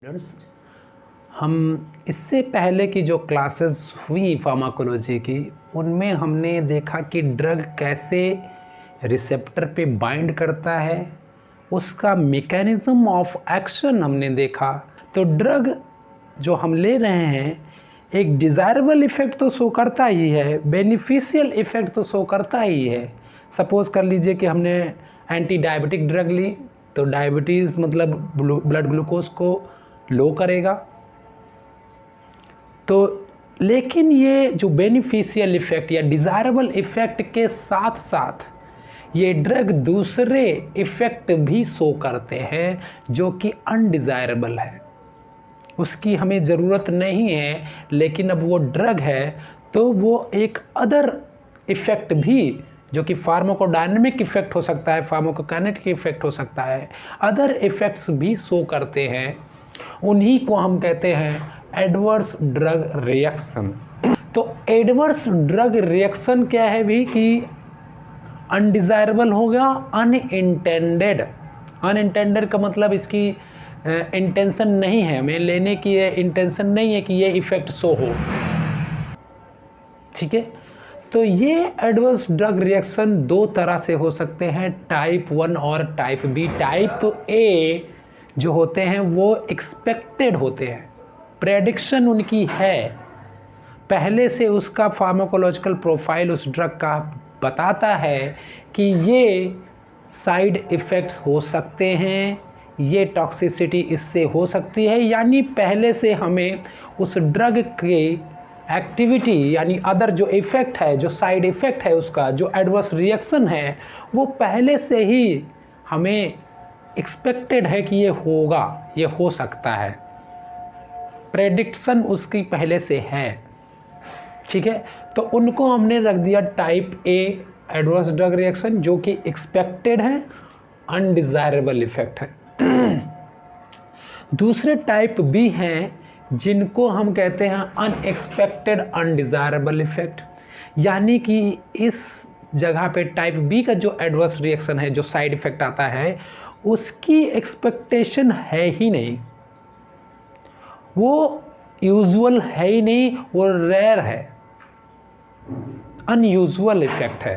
Students, हम इससे पहले की जो क्लासेस हुई फार्माकोलॉजी की, उनमें हमने देखा कि ड्रग कैसे रिसेप्टर पे बाइंड करता है, उसका मैकेनिज्म ऑफ एक्शन हमने देखा। तो ड्रग जो हम ले रहे हैं एक डिज़ायरेबल इफ़ेक्ट तो शो करता ही है, बेनिफिशियल इफ़ेक्ट तो शो करता ही है। सपोज़ कर लीजिए कि हमने एंटी डायबिटिक ड्रग ली, तो डायबिटीज़ मतलब ब्लड ग्लूकोज को लो करेगा। तो लेकिन ये जो बेनिफिशियल इफ़ेक्ट या डिज़ायरेबल इफ़ेक्ट के साथ साथ ये ड्रग दूसरे इफ़ेक्ट भी शो करते हैं जो कि अनडिज़ायरेबल है, उसकी हमें ज़रूरत नहीं है, लेकिन अब वो ड्रग है तो वो एक अदर इफ़ेक्ट भी जो कि फार्माकोडायनेमिक इफ़ेक्ट हो सकता है, फार्माकोकाइनेटिक इफ़ेक्ट हो सकता है, अदर इफ़ेक्ट्स भी शो करते हैं। उन्हीं को हम कहते हैं एडवर्स ड्रग रिएक्शन। तो एडवर्स ड्रग रिएक्शन क्या है भी कि अनडिज़ायरेबल होगा, अनइंटेंडेड। अनइंटेंडेड का मतलब इसकी इंटेंशन नहीं है, हमें लेने की इंटेंशन नहीं है कि ये इफ़ेक्ट शो हो, ठीक है। तो ये एडवर्स ड्रग रिएक्शन दो तरह से हो सकते हैं, टाइप 1 और टाइप बी। टाइप ए जो होते हैं वो एक्सपेक्टेड होते हैं, प्रेडिक्शन उनकी है, पहले से उसका फार्माकोलॉजिकल प्रोफाइल उस ड्रग का बताता है कि ये साइड इफ़ेक्ट्स हो सकते हैं, ये टॉक्सिसिटी इससे हो सकती है, यानी पहले से हमें उस ड्रग के एक्टिविटी यानी अदर जो इफ़ेक्ट है, जो साइड इफ़ेक्ट है, उसका जो एडवर्स रिएक्शन है, वो पहले से ही हमें एक्सपेक्टेड है कि ये होगा, ये हो सकता है, प्रेडिक्शन उसकी पहले से है, ठीक है। तो उनको हमने रख दिया type A adverse drug reaction, जो कि एक्सपेक्टेड है, अनडिज़ायरेबल इफ़ेक्ट है। दूसरे टाइप बी हैं जिनको हम कहते हैं अनएक्सपेक्टेड अनडिज़ायरेबल इफ़ेक्ट, यानी कि इस जगह पे टाइप बी का जो एडवर्स रिएक्शन है, जो साइड इफ़ेक्ट आता है, उसकी एक्सपेक्टेशन है ही नहीं, वो यूजुअल है ही नहीं, वो रेयर है, अनयूजुअल इफ़ेक्ट है।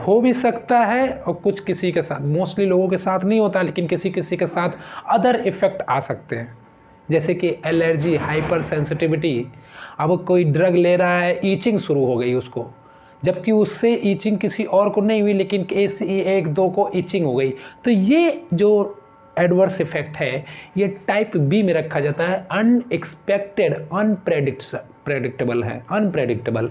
हो भी सकता है और कुछ किसी के साथ, मोस्टली लोगों के साथ नहीं होता, लेकिन किसी किसी के साथ अदर इफ़ेक्ट आ सकते हैं, जैसे कि एलर्जी, हाइपर सेंसिटिविटी। अब कोई ड्रग ले रहा है, ईचिंग शुरू हो गई उसको, जबकि उससे ईचिंग किसी और को नहीं हुई, लेकिन एक दो को ईचिंग हो गई। तो ये जो एडवर्स इफ़ेक्ट है, ये टाइप बी में रखा जाता है, अनएक्सपेक्टेड, अनप्रेडिक्टेबल है, अनप्रेडिक्टेबल।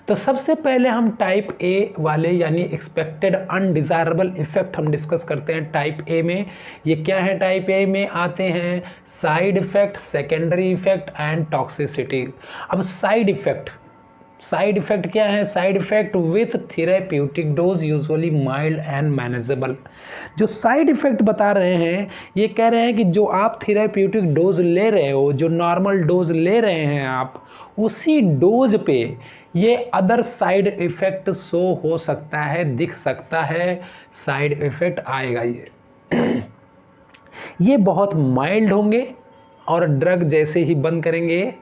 तो सबसे पहले हम टाइप ए वाले यानी एक्सपेक्टेड अनडिज़ायरेबल इफ़ेक्ट हम डिस्कस करते हैं। टाइप ए में ये क्या है? टाइप ए में आते हैं side effect, secondary effect and toxicity. अब साइड इफ़ेक्ट क्या है? Side effect with therapeutic dose usually mild and manageable. जो साइड इफ़ेक्ट बता रहे हैं, ये कह रहे हैं कि जो आप थेरेप्यूटिक डोज ले रहे हो, जो नॉर्मल डोज ले रहे हैं आप, उसी डोज पे ये अदर साइड इफ़ेक्ट शो हो सकता है, दिख सकता है, साइड इफ़ेक्ट आएगा। ये बहुत माइल्ड होंगे और ड्रग जैसे ही बंद करेंगे,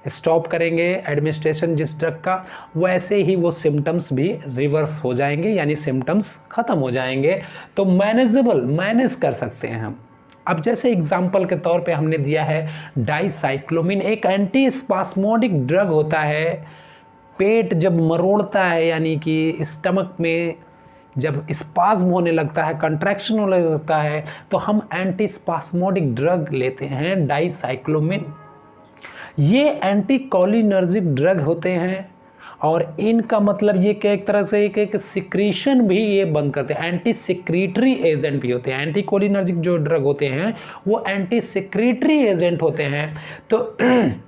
स्टॉप करेंगे एडमिनिस्ट्रेशन जिस ड्रग का, वैसे ही वो सिम्टम्स भी रिवर्स हो जाएंगे, यानी सिम्टम्स ख़त्म हो जाएंगे। तो मैनेज कर सकते हैं हम। अब जैसे एग्जाम्पल के तौर पे हमने दिया है डाइसाइक्लोमिन, एक एंटी स्पास्मोडिक ड्रग होता है। पेट जब मरोड़ता है, यानी कि स्टमक में जब स्पाज्म होने लगता है, कंट्रैक्शन होने लगता है, तो हम एंटी स्पास्मोडिक ड्रग लेते हैं डाइसाइक्लोमिन। ये एंटी कोलिनर्जिक ड्रग होते हैं और इनका मतलब ये कि एक तरह से एक सिक्रीशन भी ये बंद करते हैं, एंटी सिक्रीटरी एजेंट भी होते हैं। एंटी कोलिनर्जिक जो ड्रग होते हैं वो एंटी सिक्रीटरी एजेंट होते हैं।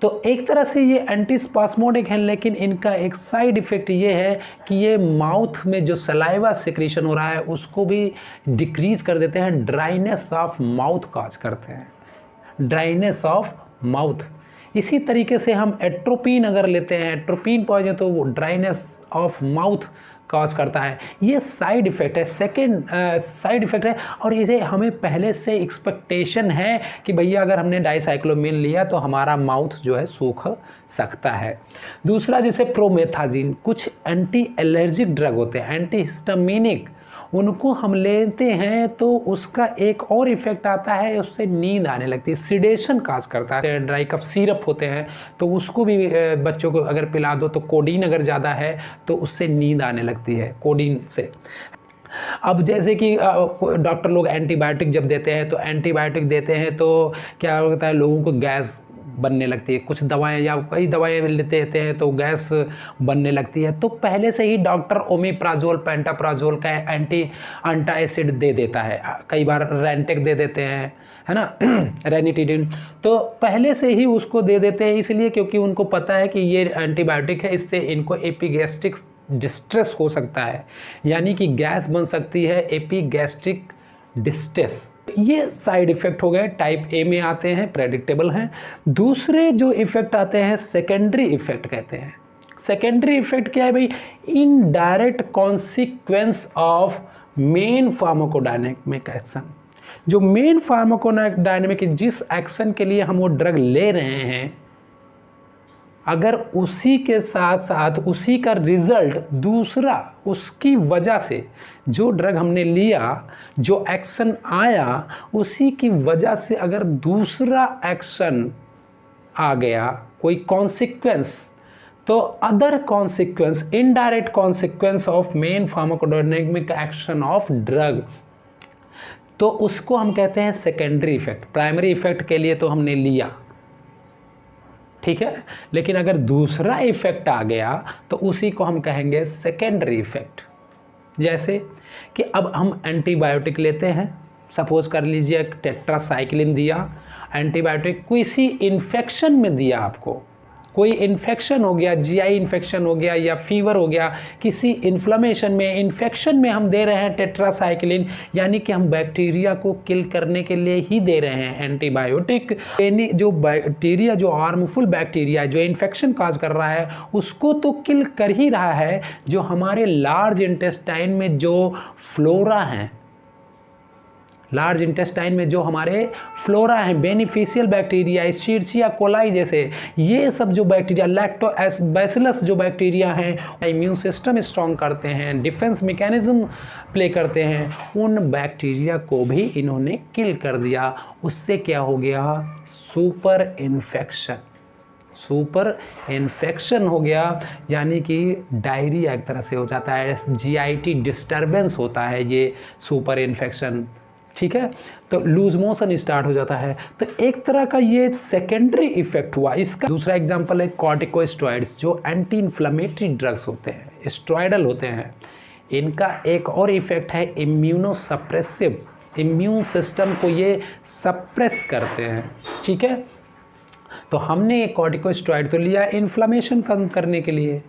तो एक तरह से ये एंटी स्पास्मोडिक हैं, लेकिन इनका एक साइड इफ़ेक्ट ये है कि ये माउथ में जो सलाइवा सिक्रीशन हो रहा है उसको भी डिक्रीज कर देते हैं, ड्राइनेस ऑफ माउथ काज करते हैं, ड्राइनेस ऑफ माउथ। इसी तरीके से हम एट्रोपिन अगर लेते हैं, एट्रोपिन पॉइजन, तो वो ड्राइनेस ऑफ माउथ कॉज करता है। ये साइड इफ़ेक्ट है, सेकेंड साइड इफ़ेक्ट है, और इसे हमें पहले से एक्सपेक्टेशन है कि भैया अगर हमने डाइसाइक्लोमिन लिया तो हमारा माउथ जो है सूख सकता है। दूसरा जैसे प्रोमेथाजिन, कुछ एंटी एलर्जिक ड्रग होते हैं, एंटी हिस्टामिनिक, उनको हम लेते हैं तो उसका एक और इफ़ेक्ट आता है, उससे नींद आने लगती है, सिडेशन काज करता है। ड्राई कफ सिरप होते हैं तो उसको भी बच्चों को अगर पिला दो तो कोडीन अगर ज़्यादा है तो उससे नींद आने लगती है, कोडीन से। अब जैसे कि डॉक्टर लोग एंटीबायोटिक जब देते हैं तो एंटीबायोटिक देते हैं तो क्या होता है, लोगों को गैस बनने लगती है, कुछ दवाएं या कई दवाएं लेते हैं तो गैस बनने लगती है, तो पहले से ही डॉक्टर ओमेप्राजोल, पेंटाप्राजोल का एंटासिड दे देता है, कई बार रेंटेक दे देते हैं, है ना, रेनिटिडिन, तो पहले से ही उसको दे देते हैं, इसलिए क्योंकि उनको पता है कि ये एंटीबायोटिक है, इससे इनको एपिगैस्ट्रिक डिस्ट्रेस हो सकता है, यानी कि गैस बन सकती है, एपिगैस्ट्रिक डिस्ट्रेस। ये साइड इफ़ेक्ट हो गए, टाइप ए में आते हैं, प्रेडिक्टेबल हैं। दूसरे जो इफ़ेक्ट आते हैं सेकेंडरी इफ़ेक्ट कहते हैं। सेकेंडरी इफ़ेक्ट क्या है भाई? Indirect consequence of main pharmacodynamic action. जो मेन फार्माकोडायनेमिक जिस एक्शन के लिए हम वो ड्रग ले रहे हैं, अगर उसी के साथ साथ उसी का रिजल्ट दूसरा, उसकी वजह से जो ड्रग हमने लिया, जो एक्शन आया, उसी की वजह से अगर दूसरा एक्शन आ गया, कोई कॉन्सिक्वेंस, तो other consequence, indirect consequence of main pharmacodynamic action of drug, तो उसको हम कहते हैं सेकेंडरी इफेक्ट। प्राइमरी इफेक्ट के लिए तो हमने लिया, ठीक है, लेकिन अगर दूसरा इफेक्ट आ गया तो उसी को हम कहेंगे सेकेंडरी इफेक्ट। जैसे कि अब हम एंटीबायोटिक लेते हैं, सपोज कर लीजिए टेट्रासाइक्लिन दिया, एंटीबायोटिक किसी इन्फेक्शन में दिया, आपको कोई इन्फेक्शन हो गया, जीआई इन्फेक्शन हो गया या फीवर हो गया, किसी इन्फ्लेमेशन में, इन्फेक्शन में हम दे रहे हैं टेट्रासाइक्लिन, यानी कि हम बैक्टीरिया को किल करने के लिए ही दे रहे हैं एंटीबायोटिक। यानी जो बैक्टीरिया, जो हार्मफुल बैक्टीरिया जो इन्फेक्शन काज कर रहा है, उसको तो किल कर ही रहा है, जो हमारे लार्ज इंटेस्टाइन में जो फ्लोरा हैं, लार्ज इंटेस्टाइन में जो हमारे फ्लोरा हैं, बेनिफिशियल बैक्टीरिया, एस्चेरिचिया कोलाई जैसे, ये सब जो बैक्टीरिया, लैक्टोबैसिलस जो बैक्टीरिया हैं, इम्यून सिस्टम स्ट्रॉन्ग करते हैं, डिफेंस मैकेनिज्म प्ले करते हैं, उन बैक्टीरिया को भी इन्होंने किल कर दिया। उससे क्या हो गया? सुपर इन्फेक्शन, सुपर इन्फेक्शन हो गया, यानी कि डायरिया एक तरह से हो जाता है, जीआईटी डिस्टर्बेंस होता है ये सुपर इन्फेक्शन, ठीक है, तो लूज मोशन स्टार्ट हो जाता है। तो एक तरह का ये सेकेंडरी इफेक्ट हुआ। इसका दूसरा एग्जांपल है कॉर्टिकोस्टेरॉइड्स, जो एंटी इन्फ्लेमेटरी ड्रग्स होते हैं, स्टेरॉयडल होते हैं। इनका एक और इफेक्ट है इम्यूनोसप्रेसिव, इम्यून सिस्टम को ये सप्रेस करते हैं, ठीक है। तो हमने कॉर्टिकोस्टेरॉइड तो लिया इन्फ्लेमेशन कम करने के लिए,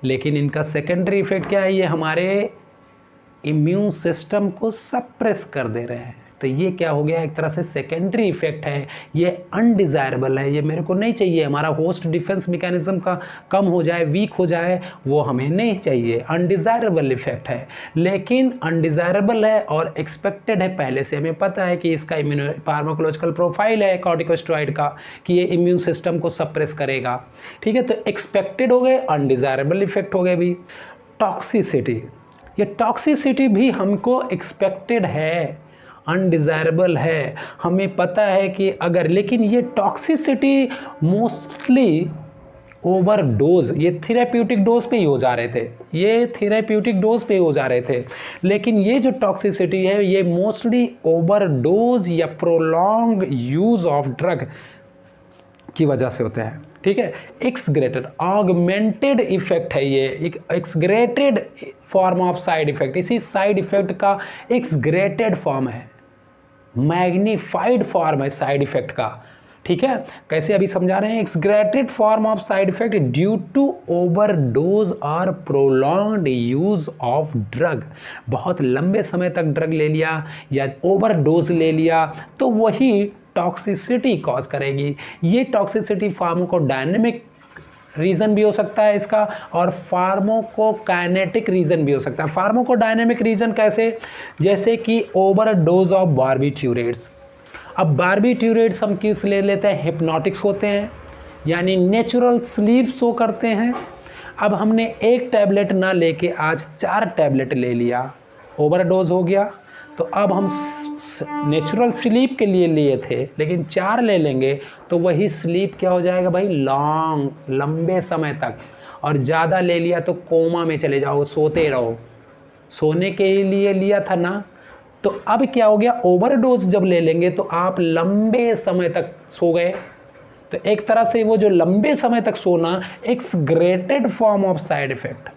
लेकिन इनका सेकेंडरी इफेक्ट क्या है? ये हमारे इम्यून सिस्टम को सप्रेस कर दे रहे हैं। तो ये क्या हो गया? एक तरह से सेकेंडरी इफेक्ट है, ये अनडिज़ायरेबल है, ये मेरे को नहीं चाहिए। हमारा होस्ट डिफेंस मैकेनिज्म का कम हो जाए, वीक हो जाए, वो हमें नहीं चाहिए, अनडिज़ायरेबल इफेक्ट है। लेकिन अनडिज़ायरेबल है और एक्सपेक्टेड है, पहले से हमें पता है कि इसका फार्माकोलॉजिकल प्रोफाइल है कॉर्टिकोस्टेरॉइड का कि ये इम्यून सिस्टम को सप्रेस करेगा, ठीक है। तो एक्सपेक्टेड हो गए, अनडिज़ायरेबल इफेक्ट हो गए भी। टॉक्सिसिटी, ये टॉक्सिसिटी भी हमको एक्सपेक्टेड है, अनडिज़ायरेबल है, हमें पता है कि अगर, लेकिन ये टॉक्सिसिटी मोस्टली ओवरडोज, ये थेरेप्यूटिक डोज पे ही हो जा रहे थे, ये थेरेप्यूटिक डोज पे ही हो जा रहे थे। लेकिन ये जो टॉक्सिसिटी है ये मोस्टली ओवरडोज या प्रोलॉन्ग यूज़ ऑफ ड्रग की वजह से होते हैं, ठीक है। एक्सग्रेटेड, ऑगमेंटेड इफेक्ट है ये, एक exaggerated form of side effect. इसी साइड इफेक्ट का एक्सग्रेटेड फॉर्म है, मैग्नीफाइड फॉर्म है साइड इफेक्ट का, ठीक है। कैसे अभी समझा रहे हैं? Exaggerated form of side effect due to overdose और प्रोलॉन्ग्ड यूज ऑफ ड्रग। बहुत लंबे समय तक ड्रग ले लिया या ओवरडोज ले लिया तो वही टॉक्सिसिटी कॉज करेगी। ये टॉक्सिसिटी फार्माकोडायनेमिक रीज़न भी हो सकता है इसका, और फार्माकोकाइनेटिक रीज़न भी हो सकता है। फार्माकोडायनेमिक रीज़न कैसे, जैसे कि ओवरडोज ऑफ बारबिट्यूरेट्स। अब बारबिट्यूरेट्स हम किस ले लेते हैं, हिप्नोटिक्स होते हैं, यानी नेचुरल स्लीप सो करते हैं। अब हमने एक टैबलेट ना लेके आज 4 टैबलेट ले लिया, ओवरडोज हो गया। तो अब हम नेचुरल स्लीप के लिए लिए थे, लेकिन 4 ले लेंगे तो वही स्लीप क्या हो जाएगा भाई, लॉन्ग, लंबे समय तक। और ज़्यादा ले लिया तो कोमा में चले जाओ, सोते रहो। सोने के लिए लिया था ना, तो अब क्या हो गया, ओवरडोज जब ले लेंगे तो आप लंबे समय तक सो गए। तो एक तरह से वो जो लंबे समय तक सोना exaggerated form of side effect.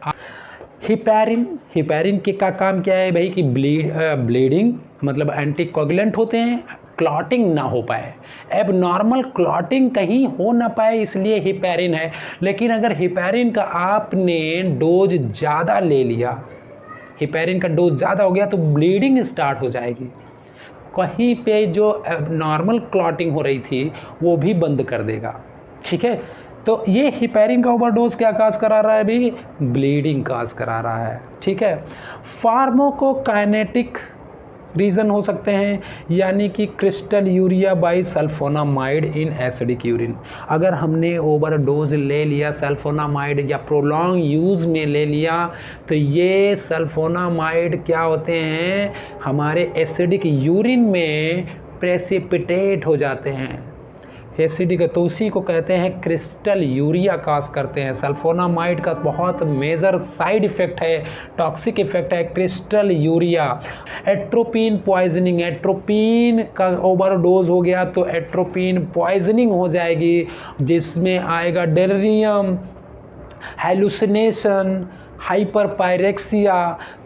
Heparin के का काम क्या है भाई, कि ब्लीडिंग मतलब एंटीकोगुलेंट होते हैं, क्लॉटिंग ना हो पाए, अब नॉर्मल क्लॉटिंग कहीं हो ना पाए, इसलिए हिपैरिन है। लेकिन अगर हिपैरिन का आपने डोज ज़्यादा ले लिया, हिपैरिन का डोज ज़्यादा हो गया तो ब्लीडिंग स्टार्ट हो जाएगी, कहीं पे जो नॉर्मल क्लॉटिंग हो रही थी वो भी बंद कर देगा। ठीक है, तो ये हिपैरिन का ओवरडोज क्या काज करा रहा है भी, ब्लीडिंग काज करा रहा है। ठीक है, फार्माकोकाइनेटिक रीज़न हो सकते हैं, यानी कि crystalluria by sulfonamide in acidic urine. अगर हमने ओवरडोज ले लिया सल्फोनामाइड या प्रोलॉन्ग यूज़ में ले लिया, तो ये सल्फोनामाइड क्या होते हैं, हमारे एसिडिक यूरिन में प्रेसिपिटेट हो जाते हैं। एसिडिक, तो उसी को कहते हैं क्रिस्टल यूरिया काज करते हैं। सल्फोनामाइड का बहुत मेजर साइड इफ़ेक्ट है, टॉक्सिक इफ़ेक्ट है crystal urea. Atropine poisoning, atropine का ओवरडोज हो गया तो एट्रोपिन पॉइजनिंग हो जाएगी, जिसमें आएगा डेलिरियम, हेलुसिनेशन, हाइपरपायरेक्सिया।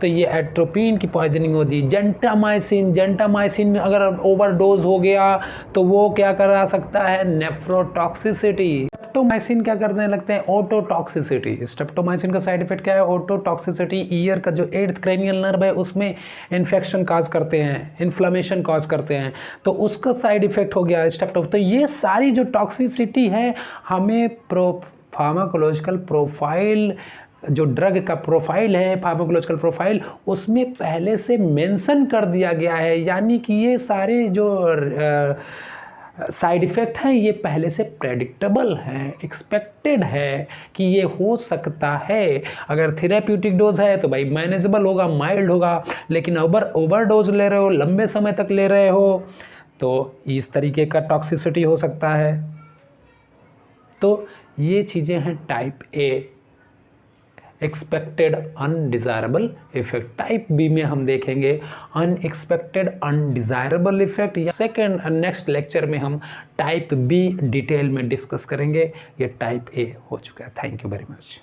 तो ये एट्रोपिन की पॉइजनिंग होती है। जेंटामाइसिन अगर ओवरडोज हो गया तो वो क्या करा सकता है, नेफ्रोटॉक्सिसिटी। स्ट्रेप्टोमाइसिन क्या करने लगते हैं, ओटोटॉक्सिसिटी। स्ट्रेप्टोमाइसिन का साइड इफेक्ट क्या है, ओटोटॉक्सिसिटी। ईयर का जो 8th क्रेनियल नर्व है उसमें इन्फेक्शन काज करते हैं, इन्फ्लामेशन काज करते हैं, तो उसका साइड इफेक्ट हो गया स्ट्रेप्टो। तो ये सारी जो टॉक्सिसिटी है हमें फार्माकोलॉजिकल प्रोफाइल, जो ड्रग का प्रोफाइल है, फार्माकोलॉजिकल प्रोफाइल, उसमें पहले से मेंशन कर दिया गया है। यानी कि ये सारे जो साइड इफ़ेक्ट हैं ये पहले से प्रेडिक्टेबल हैं, एक्सपेक्टेड है कि ये हो सकता है। अगर थेरेप्यूटिक डोज है तो भाई मैनेजेबल होगा, माइल्ड होगा, लेकिन ओवरडोज ले रहे हो, लंबे समय तक ले रहे हो, तो इस तरीके का टॉक्सिसिटी हो सकता है। तो ये चीज़ें हैं type A, expected undesirable effect. Type B में हम देखेंगे अनएक्सपेक्टेड अनडिज़ायरेबल इफेक्ट, या सेकेंड नेक्स्ट लेक्चर में हम टाइप बी डिटेल में डिस्कस करेंगे। ये टाइप ए हो चुका है। Thank you very much.